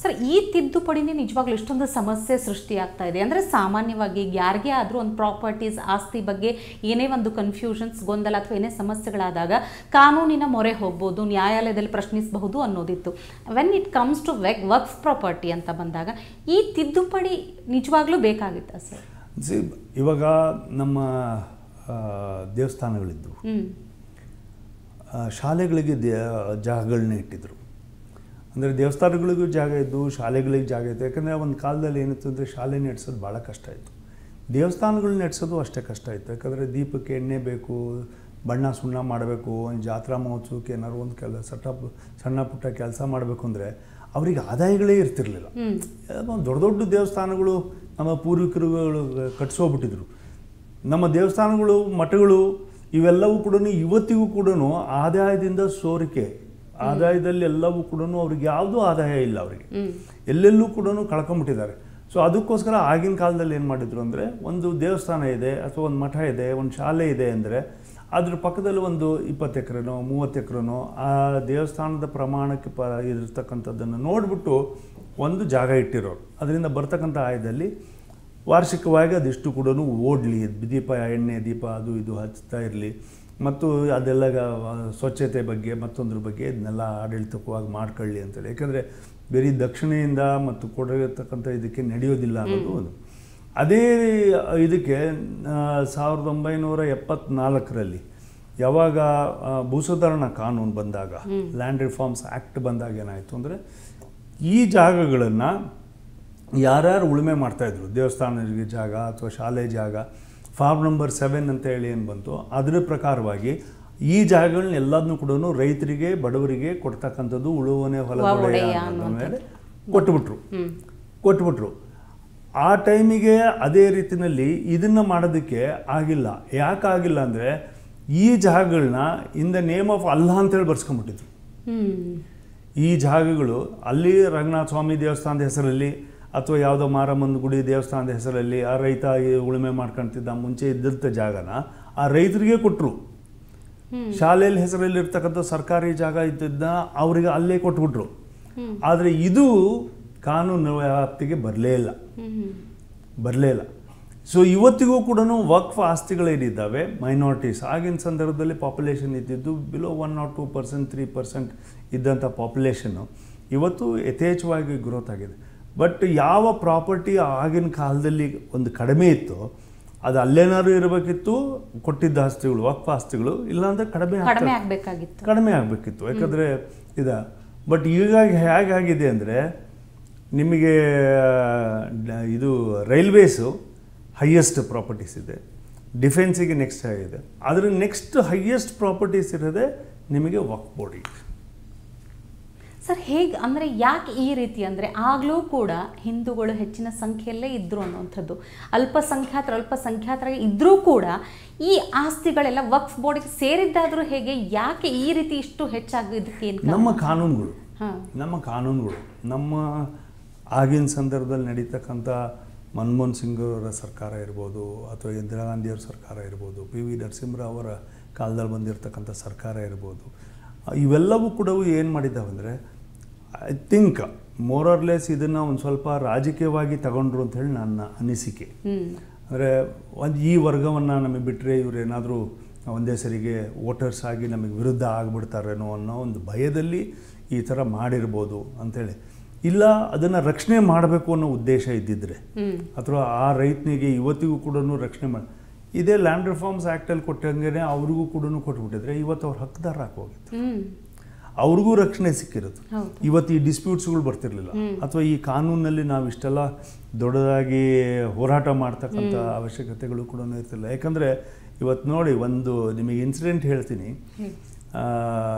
Sir, ಈ ತಿದ್ದುಪಡಿನೇ ನಿಜವಾಗ್ಲೂ ಇಷ್ಟೊಂದು ಸಮಸ್ಯೆ ಸೃಷ್ಟಿಯಾಗ್ತಾ ಇದೆ ಅಂದರೆ ಸಾಮಾನ್ಯವಾಗಿ ಯಾರಿಗೇ ಆದರೂ ಒಂದು ಪ್ರಾಪರ್ಟೀಸ್ ಆಸ್ತಿ ಬಗ್ಗೆ ಏನೇ ಒಂದು ಕನ್ಫ್ಯೂಷನ್ಸ್, ಗೊಂದಲ ಅಥವಾ ಏನೇ ಸಮಸ್ಯೆಗಳಾದಾಗ ಕಾನೂನಿನ ಮೊರೆ ಹೋಗ್ಬೋದು, ನ್ಯಾಯಾಲಯದಲ್ಲಿ ಪ್ರಶ್ನಿಸಬಹುದು ಅನ್ನೋದಿತ್ತು. When it comes to waqf property ಅಂತ ಬಂದಾಗ ಈ ತಿದ್ದುಪಡಿ ನಿಜವಾಗ್ಲೂ ಬೇಕಾಗಿತ್ತಾ ಸರ್? ಇವಾಗ ನಮ್ಮ ದೇವಸ್ಥಾನಗಳಿದ್ದು, ಶಾಲೆಗಳಿಗೆ ಜಾಗಗಳನ್ನ ಇಟ್ಟಿದ್ರು. ಅಂದರೆ ದೇವಸ್ಥಾನಗಳಿಗೂ ಜಾಗ ಇದ್ದು, ಶಾಲೆಗಳಿಗೆ ಜಾಗ ಇತ್ತು. ಯಾಕಂದರೆ ಒಂದು ಕಾಲದಲ್ಲಿ ಏನಿತ್ತು ಅಂದರೆ ಶಾಲೆ ನಡೆಸೋದು ಭಾಳ ಕಷ್ಟ ಇತ್ತು. ದೇವಸ್ಥಾನಗಳು ನಡೆಸೋದು ಅಷ್ಟೇ ಕಷ್ಟ ಇತ್ತು. ಯಾಕಂದರೆ ದೀಪಕ್ಕೆ ಎಣ್ಣೆ ಬೇಕು, ಬಣ್ಣ ಸುಣ್ಣ ಮಾಡಬೇಕು, ಒಂದು ಜಾತ್ರಾ ಮಹೋತ್ಸವಕ್ಕೆ ಏನಾದ್ರು ಒಂದು ಸಣ್ಣ ಪುಟ್ಟ ಕೆಲಸ ಮಾಡಬೇಕು ಅಂದರೆ ಅವರಿಗೆ ಆದಾಯಗಳೇ ಇರ್ತಿರ್ಲಿಲ್ಲ. ದೊಡ್ಡ ದೊಡ್ಡ ದೇವಸ್ಥಾನಗಳು ನಮ್ಮ ಪೂರ್ವಿಕರುಗಳು ಕಟ್ಸೋಗ್ಬಿಟ್ಟಿದ್ರು. ನಮ್ಮ ದೇವಸ್ಥಾನಗಳು, ಮಠಗಳು ಇವೆಲ್ಲವೂ ಕೂಡ ಇವತ್ತಿಗೂ ಕೂಡ ಆದಾಯದಿಂದ ಸೋರಿಕೆ, ಆದಾಯದಲ್ಲಿ ಎಲ್ಲವೂ ಕೂಡ ಅವ್ರಿಗೆ ಯಾವುದೂ ಆದಾಯ ಇಲ್ಲ. ಅವರಿಗೆ ಎಲ್ಲೆಲ್ಲೂ ಕೂಡ ಕಳ್ಕೊಂಬಿಟ್ಟಿದ್ದಾರೆ. ಸೊ ಅದಕ್ಕೋಸ್ಕರ ಆಗಿನ ಕಾಲದಲ್ಲಿ ಏನು ಮಾಡಿದ್ರು ಅಂದರೆ, ಒಂದು ದೇವಸ್ಥಾನ ಇದೆ ಅಥವಾ ಒಂದು ಮಠ ಇದೆ, ಒಂದು ಶಾಲೆ ಇದೆ ಅಂದರೆ ಅದ್ರ ಪಕ್ಕದಲ್ಲಿ ಒಂದು 20 ಎಕರೆನೋ 30 ಎಕರೆನೋ ಆ ದೇವಸ್ಥಾನದ ಪ್ರಮಾಣಕ್ಕೆ ಇರತಕ್ಕಂಥದ್ದನ್ನು ನೋಡಿಬಿಟ್ಟು ಒಂದು ಜಾಗ ಇಟ್ಟಿರೋರು. ಅದರಿಂದ ಬರ್ತಕ್ಕಂಥ ಆಯದಲ್ಲಿ ವಾರ್ಷಿಕವಾಗಿ ಅದಿಷ್ಟು ಕೂಡ ಓಡಲಿ, ದೀಪ, ಎಣ್ಣೆ ದೀಪ ಅದು ಇದು ಹಚ್ತಾ ಇರಲಿ, ಮತ್ತು ಅದೆಲ್ಲ ಸ್ವಚ್ಛತೆ ಬಗ್ಗೆ ಮತ್ತೊಂದ್ರ ಬಗ್ಗೆ ಇದನ್ನೆಲ್ಲ ಆಡಳಿತವಾಗಿ ಮಾಡ್ಕೊಳ್ಳಿ ಅಂತೇಳಿ. ಯಾಕಂದರೆ ಬೇರೆ ದಕ್ಷಿಣೆಯಿಂದ ಮತ್ತು ಕೊಡಿರ್ತಕ್ಕಂಥ ಇದಕ್ಕೆ ನಡೆಯೋದಿಲ್ಲ ಅನ್ನೋದು ಒಂದು. ಅದೇ ಇದಕ್ಕೆ 1974ರಲ್ಲಿ ಯಾವಾಗ ಭೂಸುಧಾರಣಾ ಕಾನೂನು ಬಂದಾಗ, ಲ್ಯಾಂಡ್ ರಿಫಾರ್ಮ್ಸ್ ಆ್ಯಕ್ಟ್ ಬಂದಾಗ ಏನಾಯಿತು ಅಂದರೆ, ಈ ಜಾಗಗಳನ್ನು ಯಾರ್ಯಾರು ಉಳುಮೆ ಮಾಡ್ತಾಯಿದ್ರು, ದೇವಸ್ಥಾನಗಳಿಗೆ ಜಾಗ ಅಥವಾ ಶಾಲೆ ಜಾಗ, ಫಾರ್ಮ್ ನಂಬರ್ 7 ಅಂತ ಹೇಳಿ ಏನು ಬಂತು, ಅದರ ಪ್ರಕಾರವಾಗಿ ಈ ಜಾಗಗಳನ್ನ ಎಲ್ಲದನ್ನೂ ಕೂಡ ರೈತರಿಗೆ, ಬಡವರಿಗೆ ಕೊಡ್ತಕ್ಕಂಥದ್ದು ಉಳುವನೆ ಹೊಲದೊಡೆಯ ಮೇಲೆ ಕೊಟ್ಬಿಟ್ರು. ಆ ಟೈಮಿಗೆ ಅದೇ ರೀತಿಯಲ್ಲಿ ಇದನ್ನು ಮಾಡೋದಕ್ಕೆ ಆಗಿಲ್ಲ. ಯಾಕಾಗಿಲ್ಲ ಅಂದರೆ, ಈ ಜಾಗಗಳನ್ನ ಇನ್ ದ ನೇಮ್ ಆಫ್ ಅಲ್ಲಾ ಅಂತೇಳಿ ಬರ್ಸ್ಕೊಂಡ್ಬಿಟ್ಟಿದ್ರು. ಈ ಜಾಗಗಳು ಅಲ್ಲಿ ರಂಗನಾಥ ಸ್ವಾಮಿ ದೇವಸ್ಥಾನದ ಹೆಸರಲ್ಲಿ ಅಥವಾ ಯಾವುದೋ ಮಾರಮ್ಮನ ಗುಡಿ ದೇವಸ್ಥಾನದ ಹೆಸರಲ್ಲಿ ಆ ರೈತ ಉಳುಮೆ ಮಾಡ್ಕೊಳ್ತಿದ್ದ ಮುಂಚೆ ಇದ್ದಂಥ ಜಾಗನ ಆ ರೈತರಿಗೆ ಕೊಟ್ಟರು. ಶಾಲೆಯಲ್ಲಿ ಹೆಸರಲ್ಲಿ ಇರ್ತಕ್ಕಂಥ ಸರ್ಕಾರಿ ಜಾಗ ಇದ್ದಿದ್ದ ಅವರಿಗೆ ಅಲ್ಲೇ ಕೊಟ್ಬಿಟ್ರು. ಆದರೆ ಇದು ಕಾನೂನು ವ್ಯಾಪ್ತಿಗೆ ಬರಲೇ ಇಲ್ಲ. ಸೊ ಇವತ್ತಿಗೂ ಕೂಡ ವಕ್ಫ್ ಆಸ್ತಿಗಳೇನಿದ್ದಾವೆ, ಮೈನಾರಿಟೀಸ್, ಆಗಿನ ಸಂದರ್ಭದಲ್ಲಿ ಪಾಪ್ಯುಲೇಷನ್ ಇದ್ದಿದ್ದು ಬಿಲೋ 1 or 2%, 3% ಇದ್ದಂಥ ಪಾಪ್ಯುಲೇಷನ್ನು ಇವತ್ತು ಯಥೇಚ್ಛವಾಗಿ ಗ್ರೋತ್ ಆಗಿದೆ. ಬಟ್ ಯಾವ ಪ್ರಾಪರ್ಟಿ ಆಗಿನ ಕಾಲದಲ್ಲಿ ಒಂದು ಕಡಿಮೆ ಇತ್ತು, ಅದು ಅಲ್ಲೇನಾದ್ರು ಇರಬೇಕಿತ್ತು, ಕೊಟ್ಟಿದ್ದ ಆಸ್ತಿಗಳು, ವಕ್ಫ್ ಆಸ್ತಿಗಳು, ಇಲ್ಲಾಂದರೆ ಕಡಿಮೆ ಆಗಬೇಕಿತ್ತು. ಯಾಕಂದರೆ ಬಟ್ ಈಗ ಹೇಗಾಗಿದೆ ಅಂದರೆ, ನಿಮಗೆ ಇದು ರೈಲ್ವೇಸು ಹೈಯೆಸ್ಟ್ ಪ್ರಾಪರ್ಟೀಸ್ ಇದೆ, ಡಿಫೆನ್ಸಿಗೆ ನೆಕ್ಸ್ಟ್ ಆಗಿದೆ, ಅದರ ನೆಕ್ಸ್ಟ್ ಹೈಯೆಸ್ಟ್ ಪ್ರಾಪರ್ಟೀಸ್ ಇರೋದೇ ನಿಮಗೆ ವಕ್ಫ್ ಬೋರ್ಡಿಗೆ. ಸರ್, ಹೇಗೆ ಅಂದರೆ ಯಾಕೆ ಈ ರೀತಿ ಅಂದರೆ, ಆಗಲೂ ಕೂಡ ಹಿಂದೂಗಳು ಹೆಚ್ಚಿನ ಸಂಖ್ಯೆಯಲ್ಲೇ ಇದ್ದರು ಅನ್ನುವಂಥದ್ದು, ಅಲ್ಪಸಂಖ್ಯಾತರಾಗಿ ಇದ್ದರೂ ಕೂಡ ಈ ಆಸ್ತಿಗಳೆಲ್ಲ ವಕ್ಫ್ ಬೋರ್ಡಿಗೆ ಸೇರಿದ್ದಾದರೂ ಹೇಗೆ, ಯಾಕೆ ಈ ರೀತಿ ಇಷ್ಟು ಹೆಚ್ಚಾಗಿದ್ದಕ್ಕೆ? ನಮ್ಮ ಕಾನೂನುಗಳು ನಮ್ಮ ಆಗಿನ ಸಂದರ್ಭದಲ್ಲಿ ನಡೀತಕ್ಕಂಥ ಮನಮೋಹನ್ ಸಿಂಗ್ ಅವರ ಸರ್ಕಾರ ಇರ್ಬೋದು, ಅಥವಾ ಇಂದಿರಾ ಗಾಂಧಿಯವರ ಸರ್ಕಾರ ಇರ್ಬೋದು, PV ನರಸಿಂಹರಾವ್ ಅವರ ಕಾಲದಲ್ಲಿ ಬಂದಿರತಕ್ಕಂಥ ಸರ್ಕಾರ ಇರ್ಬೋದು, ಇವೆಲ್ಲವೂ ಕೂಡ ಏನು ಮಾಡಿದ್ದಾವೆ ಅಂದರೆ, I think more or less ಇದನ್ನು ಒಂದು ಸ್ವಲ್ಪ ರಾಜಕೀಯವಾಗಿ ತಗೊಂಡ್ರು ಅಂತ ಹೇಳಿ ನನ್ನ ಅನಿಸಿಕೆ. ಅಂದರೆ ಈ ವರ್ಗವನ್ನು ನಮಗೆ ಬಿಟ್ಟರೆ ಇವರೇನಾದರೂ ಒಂದೇ ಸರಿಗೆ ವೋಟರ್ಸ್ ಆಗಿ ನಮಗೆ ವಿರುದ್ಧ ಆಗಿಬಿಡ್ತಾರೇನೋ ಅನ್ನೋ ಒಂದು ಭಯದಲ್ಲಿ ಈ ಥರ ಮಾಡಿರ್ಬೋದು ಅಂಥೇಳಿ. ಇಲ್ಲ, ಅದನ್ನು ರಕ್ಷಣೆ ಮಾಡಬೇಕು ಅನ್ನೋ ಉದ್ದೇಶ ಇದ್ದಿದ್ರೆ, ಅಥವಾ ಆ ರೈತನಿಗೆ ಇವತ್ತಿಗೂ ಕೂಡ ರಕ್ಷಣೆ ಮಾಡಿ, ಇದೇ ಲ್ಯಾಂಡ್ ರಿಫಾರ್ಮ್ಸ್ ಆ್ಯಕ್ಟಲ್ಲಿ ಕೊಟ್ಟಂಗೆ ಅವ್ರಿಗೂ ಕೂಡ ಕೊಟ್ಬಿಟ್ಟಿದ್ರೆ ಇವತ್ತು ಅವ್ರ ಹಕ್ಕದಾರ ಹಾಕೋಗಿತ್ತು, ಅವ್ರಿಗೂ ರಕ್ಷಣೆ ಸಿಕ್ಕಿರೋದು. ಇವತ್ತು ಈ ಡಿಸ್ಪ್ಯೂಟ್ಸ್ಗಳು ಬರ್ತಿರ್ಲಿಲ್ಲ, ಅಥವಾ ಈ ಕಾನೂನಲ್ಲಿ ನಾವು ಇಷ್ಟೆಲ್ಲ ದೊಡ್ಡದಾಗಿ ಹೋರಾಟ ಮಾಡ್ತಕ್ಕಂಥ ಅವಶ್ಯಕತೆಗಳು ಕೂಡ ಇರ್ತಿಲ್ಲ. ಯಾಕಂದರೆ ಇವತ್ತು ನೋಡಿ, ಒಂದು ನಿಮಗೆ ಇನ್ಸಿಡೆಂಟ್ ಹೇಳ್ತೀನಿ.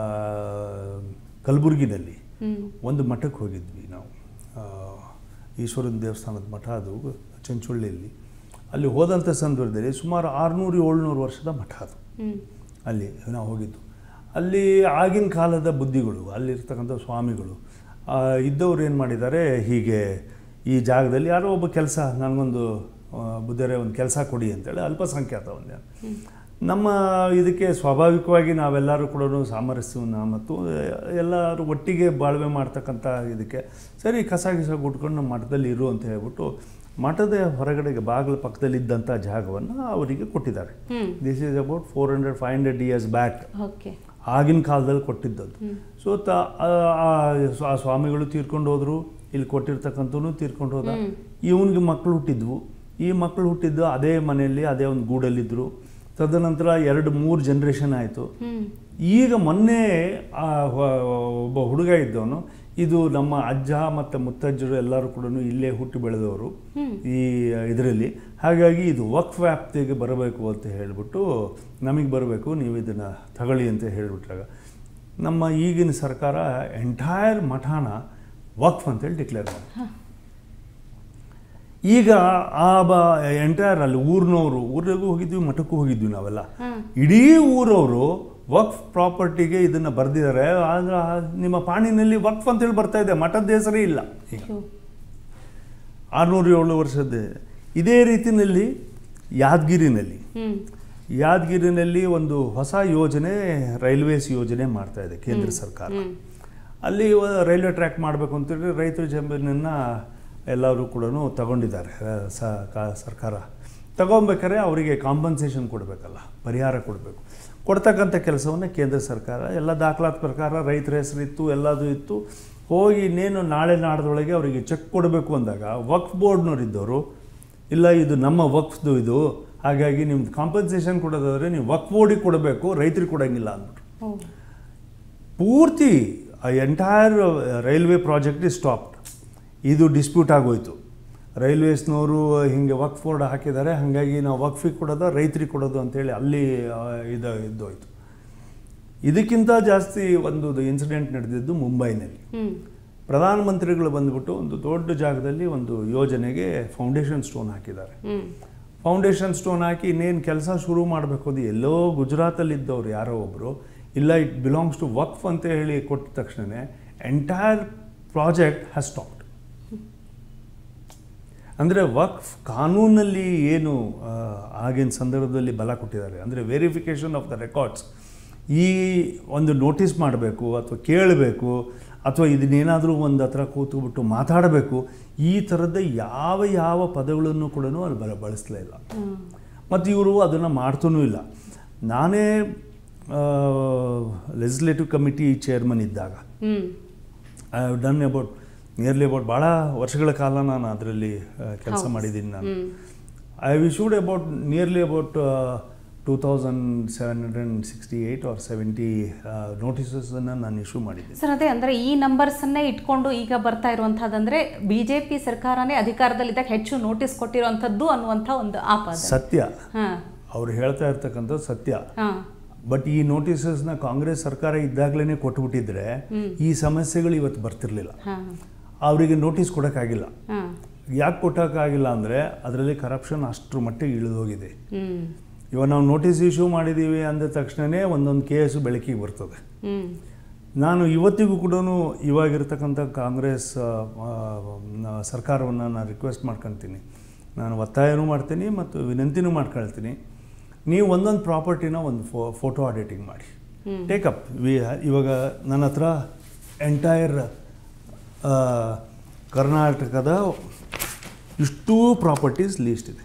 ಕಲಬುರಗಿನಲ್ಲಿ ಒಂದು ಮಠಕ್ಕೆ ಹೋಗಿದ್ವಿ ನಾವು, ಈಶ್ವರನ ದೇವಸ್ಥಾನದ ಮಠ, ಅದು ಚಂಚೊಳ್ಳಿಯಲ್ಲಿ. ಅಲ್ಲಿ ಹೋದಂಥ ಸಂದರ್ಭದಲ್ಲಿ ಸುಮಾರು 600-700 ವರ್ಷದ ಮಠ ಅದು. ಅಲ್ಲಿ ನಾವು ಹೋಗಿದ್ದು. ಅಲ್ಲಿ ಆಗಿನ ಕಾಲದ ಬುದ್ಧಿಗಳು, ಅಲ್ಲಿರ್ತಕ್ಕಂಥ ಸ್ವಾಮಿಗಳು ಇದ್ದವ್ರು ಏನು ಮಾಡಿದ್ದಾರೆ, ಹೀಗೆ ಈ ಜಾಗದಲ್ಲಿ ಯಾರೋ ಒಬ್ಬ ಕೆಲಸ, ನನಗೊಂದು ಬುದ್ಧರೇ ಒಂದು ಕೆಲಸ ಕೊಡಿ ಅಂತೇಳಿ, ಅಲ್ಪಸಂಖ್ಯಾತ ಒಂದೇ ನಮ್ಮ ಇದಕ್ಕೆ ಸ್ವಾಭಾವಿಕವಾಗಿ ನಾವೆಲ್ಲರೂ ಕೂಡ ಸಾಮರಸ್ಯವನ್ನು ಮತ್ತು ಎಲ್ಲರೂ ಒಟ್ಟಿಗೆ ಬಾಳ್ವೆ ಮಾಡ್ತಕ್ಕಂಥ ಇದಕ್ಕೆ ಸರಿ ಕಸ ಗುಟ್ಕೊಂಡು ನಮ್ಮ ಮಠದಲ್ಲಿ ಇರು ಅಂತ ಹೇಳ್ಬಿಟ್ಟು ಮಠದ ಹೊರಗಡೆಗೆ ಬಾಗಿಲ ಪಕ್ಕದಲ್ಲಿದ್ದಂಥ ಜಾಗವನ್ನು ಅವರಿಗೆ ಕೊಟ್ಟಿದ್ದಾರೆ. This is about 400-500 years back. ಆಗಿನ ಕಾಲದಲ್ಲಿ ಕೊಟ್ಟಿದ್ದದ್ದು. ಸೊ ಆ ಸ್ವಾಮಿಗಳು ತೀರ್ಕೊಂಡು ಹೋದರು, ಇಲ್ಲಿ ಕೊಟ್ಟಿರ್ತಕ್ಕಂಥವನು ತೀರ್ಕೊಂಡು ಹೋದ. ಇವನಿಗೆ ಮಕ್ಕಳು ಹುಟ್ಟಿದ್ವು. ಈ ಮಕ್ಕಳು ಹುಟ್ಟಿದ್ದು ಅದೇ ಮನೆಯಲ್ಲಿ ಅದೇ ಒಂದು ಗೂಡಲ್ಲಿದ್ದರು. ತದನಂತರ 2-3 ಜನ್ರೇಷನ್ ಆಯಿತು. ಈಗ ಮೊನ್ನೆ ಒಬ್ಬ ಹುಡುಗ ಇದ್ದವನು, ಇದು ನಮ್ಮ ಅಜ್ಜ ಮತ್ತು ಮುತ್ತಜ್ಜರು ಎಲ್ಲರೂ ಕೂಡ ಇಲ್ಲೇ ಹುಟ್ಟಿ ಬೆಳೆದವರು ಈ ಇದರಲ್ಲಿ, ಹಾಗಾಗಿ ಇದು ವಕ್ಫ್ ವ್ಯಾಪ್ತಿಗೆ ಬರಬೇಕು ಅಂತ ಹೇಳಿಬಿಟ್ಟು ನಮಗೆ ಬರಬೇಕು, ನೀವು ಇದನ್ನು ತಗೊಳ್ಳಿ ಅಂತ ಹೇಳಿಬಿಟ್ರಾಗ ನಮ್ಮ ಈಗಿನ ಸರ್ಕಾರ ಎಂಟೈರ್ ಮಠಾನ ವಕ್ಫ್ ಅಂತೇಳಿ ಡಿಕ್ಲೇರ್ ಮಾಡಿ. ಈಗ ಎಂಟೈರ್ ಅಲ್ಲಿ ಊರಿಗೂ ಹೋಗಿದ್ವಿ, ಮಠಕ್ಕೂ ಹೋಗಿದ್ವಿ ನಾವೆಲ್ಲ. ಇಡೀ ಊರವರು ವಕ್ಫ್ ಪ್ರಾಪರ್ಟಿಗೆ ಇದನ್ನು ಬರೆದಿದ್ದಾರೆ. ಆದ್ರೆ ನಿಮ್ಮ ಪಾಣಿನಲ್ಲಿ ವಕ್ಫ್ ಅಂತೇಳಿ ಬರ್ತಾ ಇದೆ, ಮಠದ ಹೆಸರೇ ಇಲ್ಲ. ಈಗ 607 ವರ್ಷದ ಇದೇ ರೀತಿಯಲ್ಲಿ ಯಾದಗಿರಿನಲ್ಲಿ ಒಂದು ಹೊಸ ಯೋಜನೆ, ರೈಲ್ವೇಸ್ ಯೋಜನೆ ಮಾಡ್ತಾ ಇದೆ ಕೇಂದ್ರ ಸರ್ಕಾರ. ಅಲ್ಲಿ ರೈಲ್ವೆ ಟ್ರ್ಯಾಕ್ ಮಾಡಬೇಕು ಅಂತೇಳಿ ರೈತರ ಜಮೀನನ್ನು ಎಲ್ಲರೂ ಕೂಡ ತಗೊಂಡಿದ್ದಾರೆ. ಸರ್ಕಾರ ತಗೊಬೇಕಾದ್ರೆ ಅವರಿಗೆ ಕಾಂಪನ್ಸೇಷನ್ ಕೊಡಬೇಕಲ್ಲ, ಪರಿಹಾರ ಕೊಡಬೇಕು. ಕೊಡ್ತಕ್ಕಂಥ ಕೆಲಸವನ್ನು ಕೇಂದ್ರ ಸರ್ಕಾರ ಎಲ್ಲ ದಾಖಲಾತಿ ಪ್ರಕಾರ ರೈತರ ಹೆಸರಿತ್ತು, ಎಲ್ಲದೂ ಇತ್ತು. ಹೋಗಿ ಇನ್ನೇನು ನಾಳೆ ನಾಡ್ದೊಳಗೆ ಅವರಿಗೆ ಚೆಕ್ ಕೊಡಬೇಕು ಅಂದಾಗ ವಕ್ಫ್ ಬೋರ್ಡ್ನವರಿದ್ದವರು, ಇಲ್ಲ ಇದು ನಮ್ಮ ವಕ್ಫ್ದು ಇದು, ಹಾಗಾಗಿ ನಿಮ್ದು ಕಾಂಪನ್ಸೇಷನ್ ಕೊಡೋದಾದರೆ ನೀವು ವಕ್ಫ್ ಬೋರ್ಡಿಗೆ ಕೊಡಬೇಕು, ರೈತರಿಗೆ ಕೊಡೋಂಗಿಲ್ಲ ಅಂದ್ಬಿಟ್ಟು ಪೂರ್ತಿ entire railway project is stopped. ಇದು ಡಿಸ್ಪ್ಯೂಟ್ ಆಗೋಯ್ತು. ರೈಲ್ವೇಸ್ನವರು ಹಿಂಗೆ ವಕ್ಫ್ ಬೋರ್ಡ್ ಹಾಕಿದ್ದಾರೆ, ಹಾಗಾಗಿ ನಾವು ವಕ್ಫಿಗೆ ಕೊಡೋದು ರೈತರಿಗೆ ಕೊಡೋದು ಅಂತೇಳಿ ಅಲ್ಲಿ ಇದ್ದೋಯ್ತು. ಇದಕ್ಕಿಂತ ಜಾಸ್ತಿ ಒಂದು ಇನ್ಸಿಡೆಂಟ್ ನಡೆದಿದ್ದು ಮುಂಬೈನಲ್ಲಿ. ಪ್ರಧಾನಮಂತ್ರಿಗಳು ಬಂದುಬಿಟ್ಟು ಒಂದು ದೊಡ್ಡ ಜಾಗದಲ್ಲಿ ಒಂದು ಯೋಜನೆಗೆ ಫೌಂಡೇಶನ್ ಸ್ಟೋನ್ ಹಾಕಿದ್ದಾರೆ. ಫೌಂಡೇಶನ್ ಸ್ಟೋನ್ ಹಾಕಿ ಇನ್ನೇನು ಕೆಲಸ ಶುರು ಮಾಡಬೇಕು, ಅದು ಎಲ್ಲೋ ಗುಜರಾತಲ್ಲಿದ್ದವ್ರು ಯಾರೋ ಒಬ್ಬರು, ಇಲ್ಲ ಇಟ್ ಬಿಲಾಂಗ್ಸ್ ಟು ವಕ್ಫ್ ಅಂತ ಹೇಳಿ ಕೊಟ್ಟ ತಕ್ಷಣ ಎಂಟೈರ್ ಪ್ರಾಜೆಕ್ಟ್ ಹ್ಯಾಸ್ ಸ್ಟಾಪ್ಡ್. ಅಂದರೆ ವಕ್ಫ್ ಕಾನೂನಲ್ಲಿ ಏನು ಆಗಿನ ಸಂದರ್ಭದಲ್ಲಿ ಬಲ ಕೊಟ್ಟಿದ್ದಾರೆ ಅಂದರೆ ವೆರಿಫಿಕೇಷನ್ ಆಫ್ ದ ರೆಕಾರ್ಡ್ಸ್. ಈ ಒಂದು ನೋಟಿಸ್ ಮಾಡಬೇಕು ಅಥವಾ ಕೇಳಬೇಕು ಅಥವಾ ಇದನ್ನೇನಾದರೂ ಒಂದು ಹತ್ರ ಕೂತ್ಬಿಟ್ಟು ಮಾತಾಡಬೇಕು, ಈ ಥರದ ಯಾವ ಪದಗಳನ್ನು ಕೂಡ ಅಲ್ಲಿ ಬಳಸಲೇ ಇಲ್ಲ. ಮತ್ತು ಇವರು ಅದನ್ನು ಮಾಡ್ತೂ ಇಲ್ಲ. ನಾನೇ ಲೆಜಿಸ್ಲೇಟಿವ್ ಕಮಿಟಿ ಚೇರ್ಮನ್ ಇದ್ದಾಗ I have done nearly about ಭಾಳ ವರ್ಷಗಳ ಕಾಲ ನಾನು ಅದರಲ್ಲಿ ಕೆಲಸ ಮಾಡಿದ್ದೀನಿ. ನಾನು I issued nearly about 2768 or 70 ನೋಟಿಸಸನ್ನು ನಾನು ಇಶ್ಯೂ ಮಾಡಿದ್ದೀನಿ. ಸರ್, ಅದೇ ಅಂದರೆ ಈ ನಂಬರ್ಸನ್ನೇ ಇಟ್ಕೊಂಡು ಈಗ ಬರ್ತಾ ಇರುವಂಥದ್ದಂದರೆ BJP ಸರ್ಕಾರನೇ ಅಧಿಕಾರದಲ್ಲಿದ್ದಾಗ ಹೆಚ್ಚು ನೋಟಿಸ್ ಕೊಟ್ಟಿರುವಂಥದ್ದು ಅನ್ನುವಂಥ ಒಂದು ಆಪಾದ. ಸತ್ಯ, ಅವ್ರು ಹೇಳ್ತಾ ಇರ್ತಕ್ಕಂಥದ್ದು ಸತ್ಯ. ಬಟ್ ಈ ನೋಟಿಸಸ್ನ ಕಾಂಗ್ರೆಸ್ ಸರ್ಕಾರ ಇದ್ದಾಗಲೇ ಕೊಟ್ಬಿಟ್ಟಿದ್ರೆ ಈ ಸಮಸ್ಯೆಗಳು ಇವತ್ತು ಬರ್ತಿರ್ಲಿಲ್ಲ. ಅವರಿಗೆ ನೋಟಿಸ್ ಕೊಡೋಕ್ಕಾಗಿಲ್ಲ. ಯಾಕೆ ಕೊಟ್ಟೋಕ್ಕಾಗಿಲ್ಲ ಅಂದರೆ ಅದರಲ್ಲಿ ಕರಪ್ಷನ್ ಅಷ್ಟರ ಮಟ್ಟಿಗೆ ಇಳಿದೋಗಿದೆ. ಇವಾಗ ನಾವು ನೋಟಿಸ್ ಇಶ್ಯೂ ಮಾಡಿದ್ದೀವಿ ಅಂದ ತಕ್ಷಣವೇ ಒಂದೊಂದು ಕೇಸು ಬೆಳಕಿಗೆ ಬರ್ತದೆ. ನಾನು ಇವತ್ತಿಗೂ ಕೂಡ ಇವಾಗಿರ್ತಕ್ಕಂಥ ಕಾಂಗ್ರೆಸ್ ಸರ್ಕಾರವನ್ನು ನಾನು ರಿಕ್ವೆಸ್ಟ್ ಮಾಡ್ಕೊತೀನಿ, ನಾನು ಒತ್ತಾಯನೂ ಮಾಡ್ತೀನಿ ಮತ್ತು ವಿನಂತಿನೂ ಮಾಡ್ಕೊಳ್ತೀನಿ. ನೀವು ಒಂದೊಂದು ಪ್ರಾಪರ್ಟಿನ ಒಂದು ಫೋಟೋ ಆಡಿಟಿಂಗ್ ಮಾಡಿ ಟೇಕಪ್. ಇವಾಗ ನನ್ನ ಹತ್ರ ಎಂಟೈರ್ ಕರ್ನಾಟಕದ ಇಷ್ಟೂ ಪ್ರಾಪರ್ಟೀಸ್ ಲೀಸ್ಟ್ ಇದೆ.